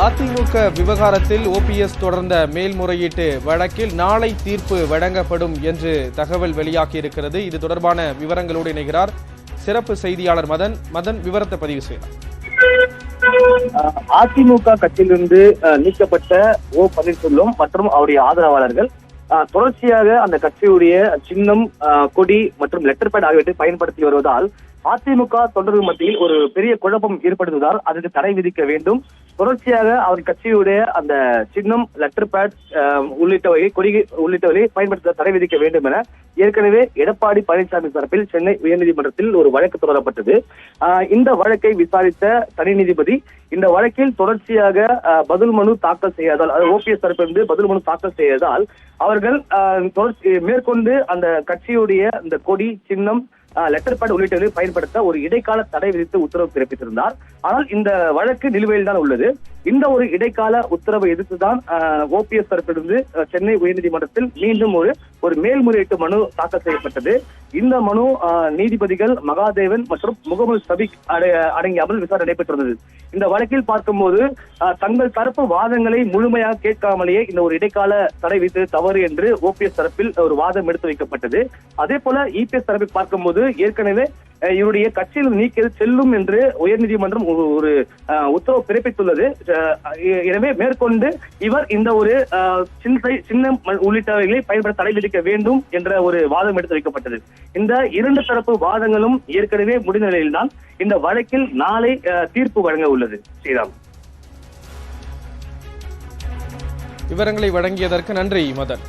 அதிமுக விவகாரத்தில் ஓபிஎஸ் தொடர்ந்த மேல்முறையீட்டு வழக்கில் நாளை தீர்ப்பு வழங்கப்படும் என்று தகவல் வெளியாகியிருக்கிறது. இது தொடர்பான விவரங்களோடு இணைகிறார் சிறப்பு செய்தியாளர் மதன். விவரத்தை பதிவு செய்யலாம். அதிமுக கட்சியிலிருந்து நீக்கப்பட்ட ஓ பன்னீர்செல்வம் மற்றும் அவருடைய ஆதரவாளர்கள் தொடர்ச்சியாக அந்த கட்சியுடைய சின்னம், கொடி மற்றும் லெட்டர் பேட் ஆகியவற்றை பயன்படுத்தி வருவதால் அதிமுக தொண்டர்கள் மத்தியில் ஒரு பெரிய குழப்பம் ஏற்படுவதால் அதற்கு தடை விதிக்க வேண்டும். தொடர்ச்சியாக அவர் கட்சியுடைய அந்த சின்னம், லெட்டர் பேட் உள்ளிட்டவை, கொடி உள்ளிட்டவை பயன்படுத்த தடை விதிக்க வேண்டும் என ஏற்கனவே எடப்பாடி பழனிசாமி தரப்பில் சென்னை உயர்நீதிமன்றத்தில் ஒரு வழக்கு தொடரப்பட்டது. இந்த வழக்கை விசாரித்த தனி நீதிபதி இந்த வழக்கில் தொடர்ச்சியாக பதில் மனு தாக்கல் செய்யாதால், ஓபிஎஸ் தரப்பிலிருந்து பதில் மனு தாக்கல் செய்யாதால் அவர்கள் மேற்கொண்டு அந்த கட்சியுடைய இந்த கொடி, சின்னம், லெட்டர் பேட் உள்ளிட்டவை பயன்படுத்த ஒரு இடைக்கால தடை விதித்து உத்தரவு பிறப்பித்திருந்தார். ஆனால் இந்த வழக்கு நிலுவையில் தான் உள்ளது. இந்த ஒரு இடைக்கால உத்தரவை எதிர்த்துதான் ஓபிஎஸ் தரப்பிலிருந்து சென்னை உயர்நீதிமன்றத்தில் மீண்டும் ஒரு மேல்முறையீட்டு மனு தாக்கல் செய்யப்பட்டது. இந்த மனு நீதிபதிகள் மகாதேவன் மற்றும் முகமது சபிக் அடங்கிய அமர்வில் விசாரணை நடைபெற்றிருந்தது. இந்த வழக்கில் பார்க்கும்போது தங்கள் தரப்பு வாதங்களை முழுமையாக கேட்காமலேயே இந்த ஒரு இடைக்கால தடை விதித்தது தவறு என்று ஓபிஎஸ் தரப்பில் ஒரு வாதம் எடுத்து வைக்கப்பட்டது. அதே போல இபிஎஸ் தரப்பில் பார்க்கும்போது ஏற்கனவே இவருடைய கட்சியில் நீக்கியது செல்லும் என்று உயர்நீதிமன்றம் ஒரு உத்தரவு பிறப்பித்துள்ளது. எனவே மேற்கொண்டு இவர் இந்த ஒரு சின்னம் உள்ளிட்டவைகளை பயன்படுத்த தடை விதிக்க வேண்டும் என்ற ஒரு வாதம் எடுத்து வைக்கப்பட்டது. இந்த இரண்டு தரப்பு வாதங்களும் ஏற்கனவே முடிந்த நிலையில்தான் இந்த வழக்கில் நாளை தீர்ப்பு வழங்க உள்ளது. ஸ்ரீராம், விவரங்களை வழங்கியதற்கு நன்றி மதன்.